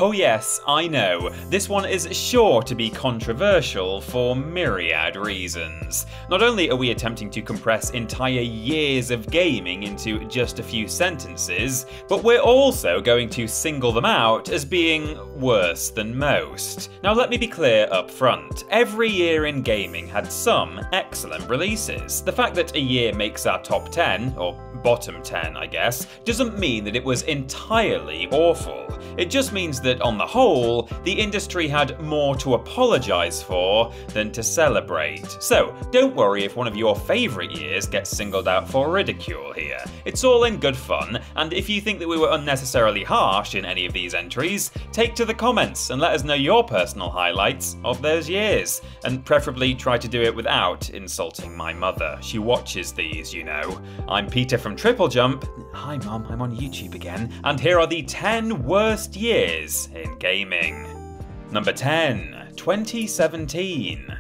Oh yes, I know, this one is sure to be controversial for myriad reasons. Not only are we attempting to compress entire years of gaming into just a few sentences, but we're also going to single them out as being worse than most. Now let me be clear up front, every year in gaming had some excellent releases. The fact that a year makes our top 10, or bottom 10 I guess, doesn't mean that it was entirely awful. It just means that on the whole, the industry had more to apologise for than to celebrate. So don't worry if one of your favourite years gets singled out for ridicule here. It's all in good fun, and if you think that we were unnecessarily harsh in any of these entries, take to the comments and let us know your personal highlights of those years. And preferably try to do it without insulting my mother. She watches these, you know. I'm Peter from TripleJump. Hi Mum, I'm on YouTube again. And here are the 10 worst years in gaming. Number 10, 2017.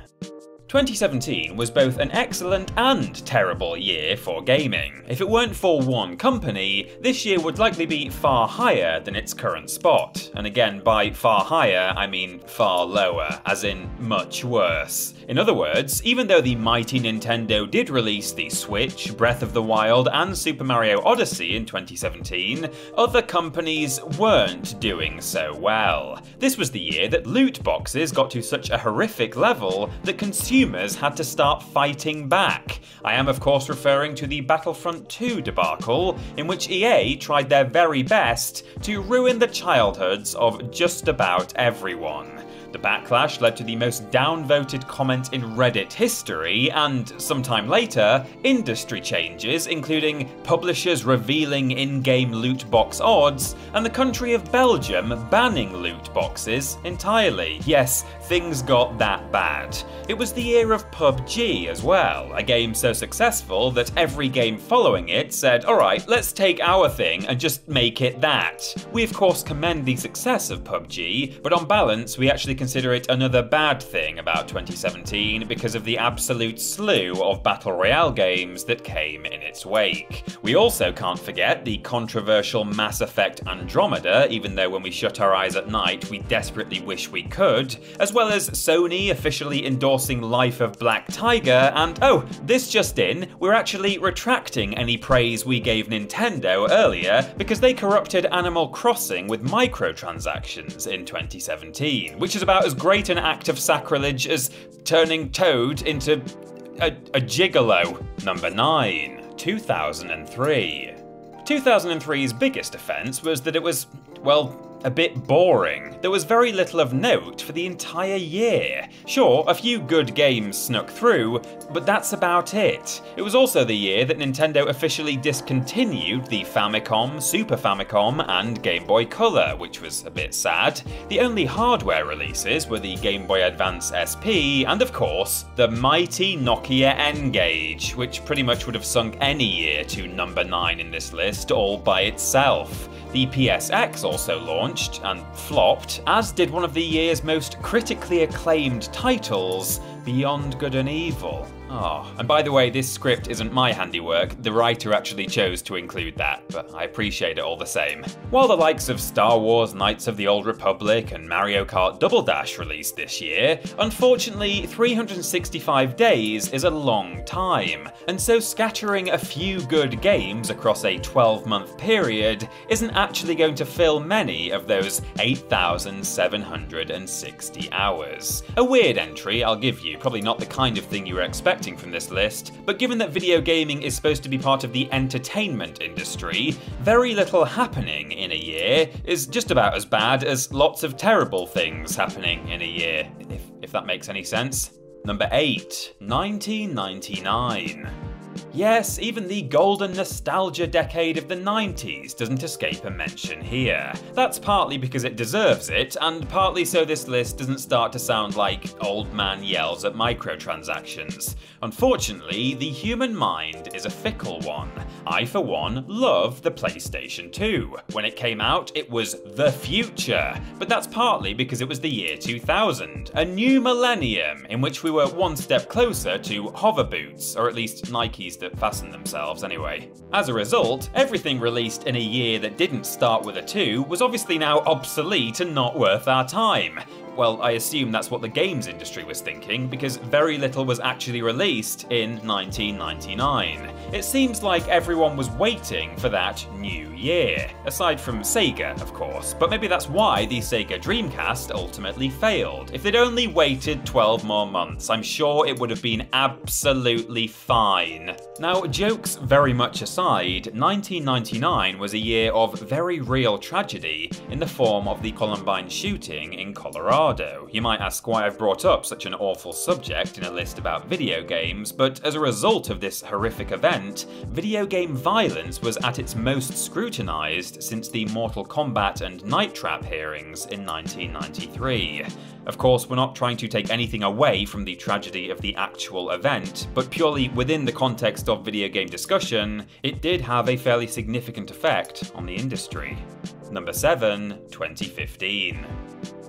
2017 was both an excellent and terrible year for gaming. If it weren't for one company, this year would likely be far higher than its current spot. And again, by far higher, I mean far lower, as in much worse. In other words, even though the mighty Nintendo did release the Switch, Breath of the Wild, and Super Mario Odyssey in 2017, other companies weren't doing so well. This was the year that loot boxes got to such a horrific level that consumers had to start fighting back. I am of course referring to the Battlefront 2 debacle, in which EA tried their very best to ruin the childhoods of just about everyone. The backlash led to the most downvoted comment in Reddit history, and sometime later, industry changes, including publishers revealing in-game loot box odds, and the country of Belgium banning loot boxes entirely. Yes, things got that bad. It was the year of PUBG as well, a game so successful that every game following it said, alright, let's take our thing and just make it that. We of course commend the success of PUBG, but on balance we actually consider it another bad thing about 2017 because of the absolute slew of Battle Royale games that came in its wake. We also can't forget the controversial Mass Effect Andromeda, even though when we shut our eyes at night we desperately wish we could, as well as Sony officially endorsing Life of Black Tiger, and oh, this just in, we're actually retracting any praise we gave Nintendo earlier because they corrupted Animal Crossing with microtransactions in 2017, which is about as great an act of sacrilege as turning Toad into a gigolo. Number 9, 2003. 2003's biggest offence was that it was, well, a bit boring. There was very little of note for the entire year. Sure, a few good games snuck through, but that's about it. It was also the year that Nintendo officially discontinued the Famicom, Super Famicom, and Game Boy Color, which was a bit sad. The only hardware releases were the Game Boy Advance SP, and of course, the mighty Nokia N-Gage, which pretty much would have sunk any year to number 9 in this list all by itself. The PSX also launched, and flopped, as did one of the year's most critically acclaimed titles, Beyond Good and Evil. Oh, and by the way, this script isn't my handiwork, the writer actually chose to include that, but I appreciate it all the same. While the likes of Star Wars Knights of the Old Republic and Mario Kart Double Dash released this year, unfortunately 365 days is a long time, and so scattering a few good games across a 12-month period isn't actually going to fill many of those 8,760 hours. A weird entry, I'll give you, probably not the kind of thing you were expecting from this list, but given that video gaming is supposed to be part of the entertainment industry, very little happening in a year is just about as bad as lots of terrible things happening in a year, if that makes any sense. Number 8, 1999. Yes, even the golden nostalgia decade of the 90s doesn't escape a mention here. That's partly because it deserves it, and partly so this list doesn't start to sound like old man yells at microtransactions. Unfortunately, the human mind is a fickle one, I, for one, love the PlayStation 2. When it came out, it was the future, but that's partly because it was the year 2000, a new millennium in which we were one step closer to hover boots, or at least Nikes that fasten themselves anyway. As a result, everything released in a year that didn't start with a 2 was obviously now obsolete and not worth our time. Well, I assume that's what the games industry was thinking, because very little was actually released in 1999. It seems like everyone was waiting for that new year. Aside from Sega, of course, but maybe that's why the Sega Dreamcast ultimately failed. If they'd only waited 12 more months, I'm sure it would have been absolutely fine. Now, jokes very much aside, 1999 was a year of very real tragedy in the form of the Columbine shooting in Colorado. You might ask why I've brought up such an awful subject in a list about video games, but as a result of this horrific event, video game violence was at its most scrutinised since the Mortal Kombat and Night Trap hearings in 1993. Of course, we're not trying to take anything away from the tragedy of the actual event, but purely within the context of video game discussion, it did have a fairly significant effect on the industry. Number 7, 2015.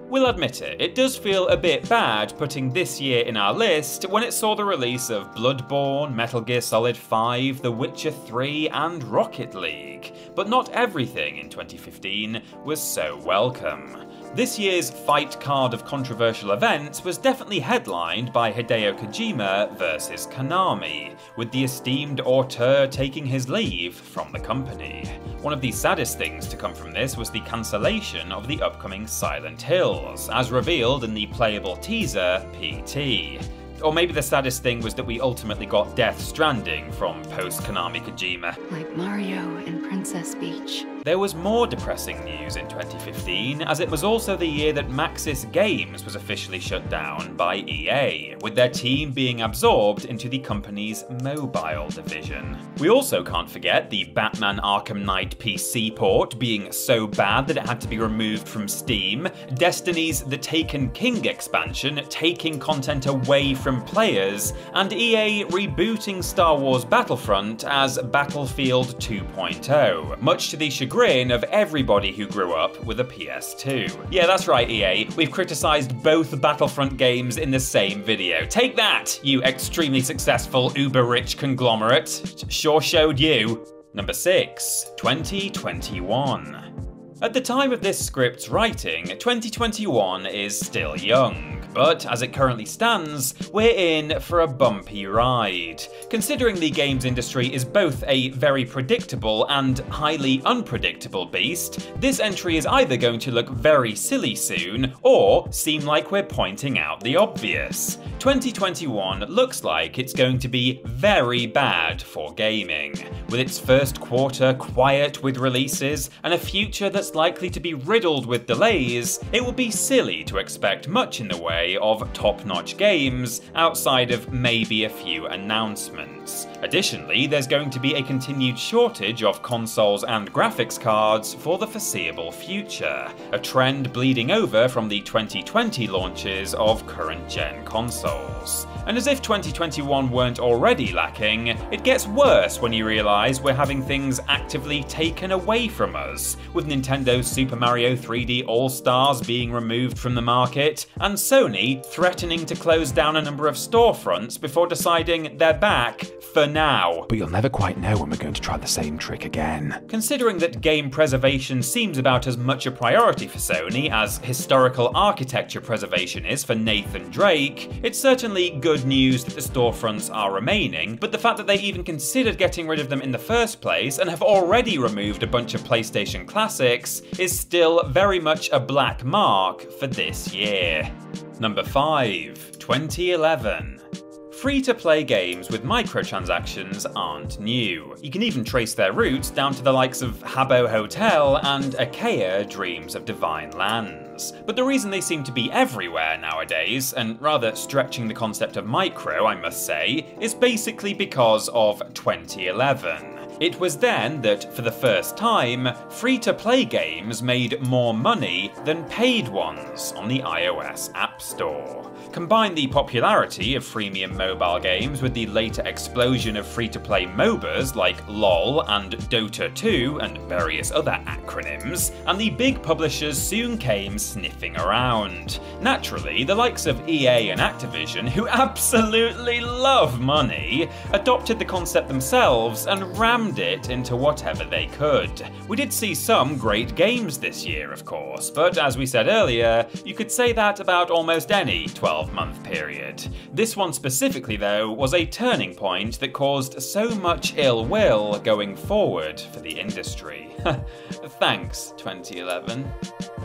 We'll admit it does feel a bit bad putting this year in our list when it saw the release of Bloodborne, Metal Gear Solid 5, The Witcher 3 and Rocket League. But not everything in 2015 was so welcome. This year's fight card of controversial events was definitely headlined by Hideo Kojima versus Konami, with the esteemed auteur taking his leave from the company. One of the saddest things to come from this was the cancellation of the upcoming Silent Hills, as revealed in the playable teaser PT. Or maybe the saddest thing was that we ultimately got Death Stranding from post-Konami Kojima. Like Mario in Princess Peach. There was more depressing news in 2015, as it was also the year that Maxis Games was officially shut down by EA, with their team being absorbed into the company's mobile division. We also can't forget the Batman Arkham Knight PC port being so bad that it had to be removed from Steam, Destiny's The Taken King expansion taking content away from players, and EA rebooting Star Wars Battlefront as Battlefield 2.0, much to the chagrin of everybody who grew up with a PS2. Yeah, that's right, EA. We've criticised both Battlefront games in the same video. Take that, you extremely successful uber-rich conglomerate. Sure showed you. Number 6, 2021. At the time of this script's writing, 2021 is still young, but as it currently stands, we're in for a bumpy ride. Considering the games industry is both a very predictable and highly unpredictable beast, this entry is either going to look very silly soon, or seem like we're pointing out the obvious. 2021 looks like it's going to be very bad for gaming, with its first quarter quiet with releases and a future that's likely to be riddled with delays. It will be silly to expect much in the way of top-notch games outside of maybe a few announcements. Additionally, there's going to be a continued shortage of consoles and graphics cards for the foreseeable future, a trend bleeding over from the 2020 launches of current-gen consoles. And as if 2021 weren't already lacking, it gets worse when you realise we're having things actively taken away from us, with Nintendo's Super Mario 3D All-Stars being removed from the market, and Sony threatening to close down a number of storefronts before deciding they're back for now. But you'll never quite know when we're going to try the same trick again. Considering that game preservation seems about as much a priority for Sony as historical architecture preservation is for Nathan Drake, it's certainly good news that the storefronts are remaining, but the fact that they even considered getting rid of them in the first place and have already removed a bunch of PlayStation classics is still very much a black mark for this year. Number 5, 2011. Free-to-play games with microtransactions aren't new. You can even trace their roots down to the likes of Habbo Hotel and Achaea Dreams of Divine Lands. But the reason they seem to be everywhere nowadays, and rather stretching the concept of micro, I must say, is basically because of 2011. It was then that, for the first time, free-to-play games made more money than paid ones on the iOS App Store. Combine the popularity of freemium mobile games with the later explosion of free-to-play MOBAs like LoL and Dota 2 and various other acronyms, and the big publishers soon came sniffing around. Naturally, the likes of EA and Activision, who absolutely love money, adopted the concept themselves and rammed it into whatever they could. We did see some great games this year, of course, but as we said earlier, you could say that about almost any 12-month period. This one specifically, though, was a turning point that caused so much ill will going forward for the industry. Thanks, 2011.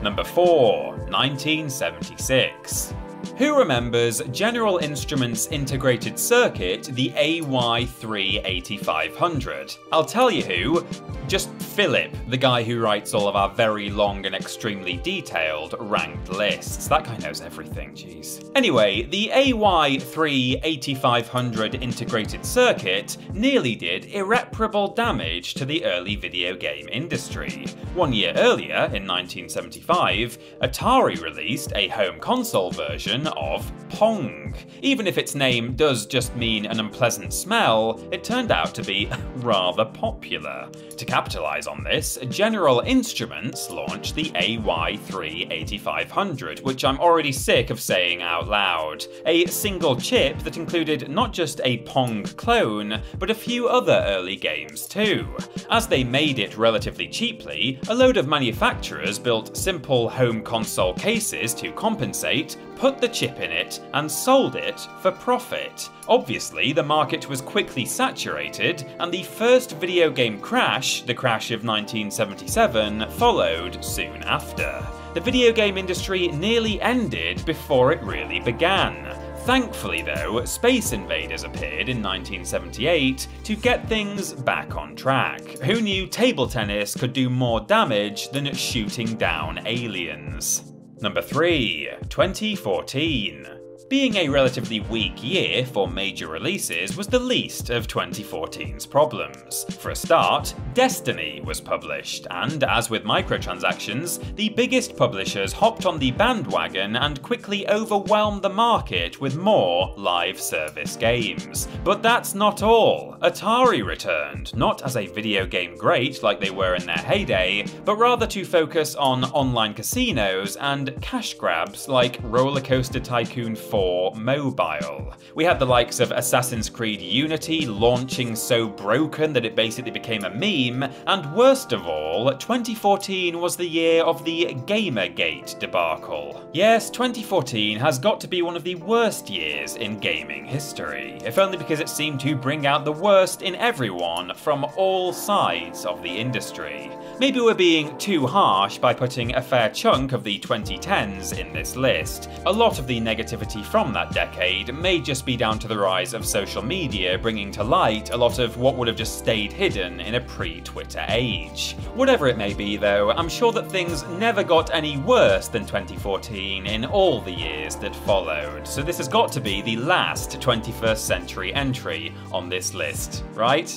Number 4, 1976. Who remembers General Instrument's integrated circuit, the AY3-8500? I'll tell you who. Just Philip, the guy who writes all of our very long and extremely detailed ranked lists. That guy knows everything, jeez. Anyway, the AY3-8500 integrated circuit nearly did irreparable damage to the early video game industry. 1 year earlier, in 1975, Atari released a home console version of Pong. Even if its name does just mean an unpleasant smell, it turned out to be rather popular. To capitalize on this, General Instruments launched the AY3-8500, which I'm already sick of saying out loud. A single chip that included not just a Pong clone, but a few other early games too. As they made it relatively cheaply, a load of manufacturers built simple home console cases to compensate, put the chip in it, and sold it for profit. Obviously, the market was quickly saturated, and the first video game crash, the crash of 1977, followed soon after. The video game industry nearly ended before it really began. Thankfully though, Space Invaders appeared in 1978 to get things back on track. Who knew table tennis could do more damage than shooting down aliens? Number 3, 2014. Being a relatively weak year for major releases was the least of 2014's problems. For a start, Destiny was published, and as with microtransactions, the biggest publishers hopped on the bandwagon and quickly overwhelmed the market with more live service games. But that's not all. Atari returned, not as a video game great like they were in their heyday, but rather to focus on online casinos and cash grabs like Roller Coaster Tycoon 4 mobile. We had the likes of Assassin's Creed Unity launching so broken that it basically became a meme, and worst of all, 2014 was the year of the Gamergate debacle. Yes, 2014 has got to be one of the worst years in gaming history, if only because it seemed to bring out the worst in everyone from all sides of the industry. Maybe we're being too harsh by putting a fair chunk of the 2010s in this list. A lot of the negativity from that decade may just be down to the rise of social media bringing to light a lot of what would have just stayed hidden in a pre-Twitter age. Whatever it may be though, I'm sure that things never got any worse than 2014 in all the years that followed, so this has got to be the last 21st century entry on this list, right?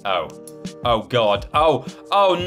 Oh god, oh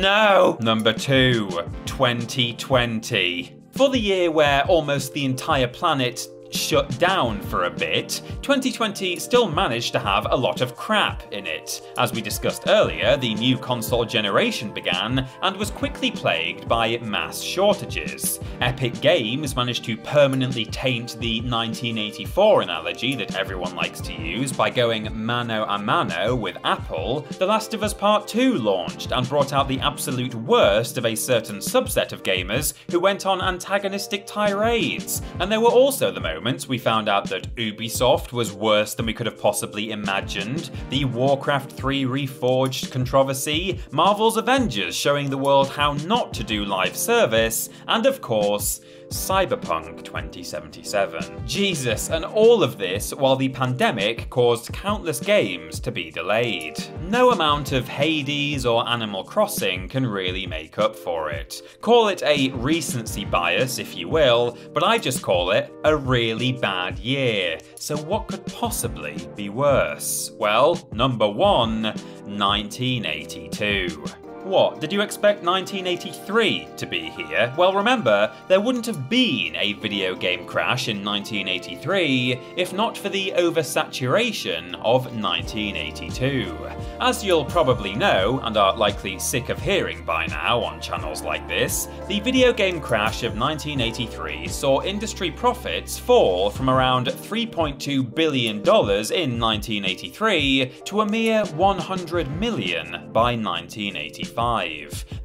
no! Number 2, 2020. For the year where almost the entire planet shut down for a bit, 2020 still managed to have a lot of crap in it. As we discussed earlier, the new console generation began and was quickly plagued by mass shortages. Epic Games managed to permanently taint the 1984 analogy that everyone likes to use by going mano a mano with Apple. The Last of Us Part 2 launched and brought out the absolute worst of a certain subset of gamers who went on antagonistic tirades. And there were also the moments we found out that Ubisoft was worse than we could have possibly imagined, the Warcraft 3 Reforged controversy, Marvel's Avengers showing the world how not to do live service, and of course, Cyberpunk 2077. Jesus, and all of this while the pandemic caused countless games to be delayed. No amount of Hades or Animal Crossing can really make up for it. Call it a recency bias if you will, but I just call it a really bad year. So what could possibly be worse? Well, number 1, 1982. What, did you expect 1983 to be here? Well, remember, there wouldn't have been a video game crash in 1983 if not for the oversaturation of 1982. As you'll probably know, and are likely sick of hearing by now on channels like this, the video game crash of 1983 saw industry profits fall from around $3.2 billion in 1983 to a mere $100 million by 1985.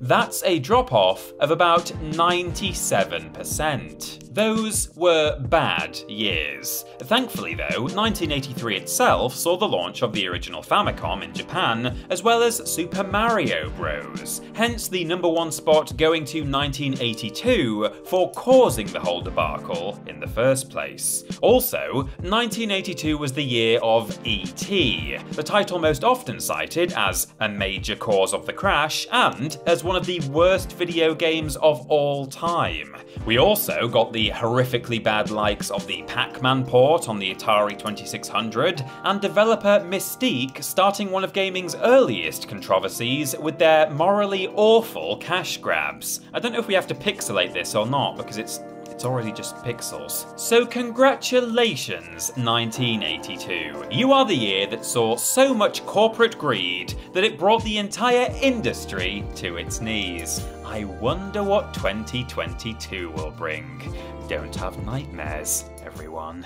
That's a drop-off of about 97%. Those were bad years. Thankfully though, 1983 itself saw the launch of the original Famicom in Japan, as well as Super Mario Bros. Hence the #1 spot going to 1982 for causing the whole debacle in the first place. Also, 1982 was the year of E.T., the title most often cited as a major cause of the crash and as one of the worst video games of all time. We also got the horrifically bad likes of the Pac-Man port on the Atari 2600, and developer Mystique starting one of gaming's earliest controversies with their morally awful cash grabs. I don't know if we have to pixelate this or not, because it's already just pixels. So congratulations, 1982. You are the year that saw so much corporate greed that it brought the entire industry to its knees. I wonder what 2022 will bring. Don't have nightmares, everyone.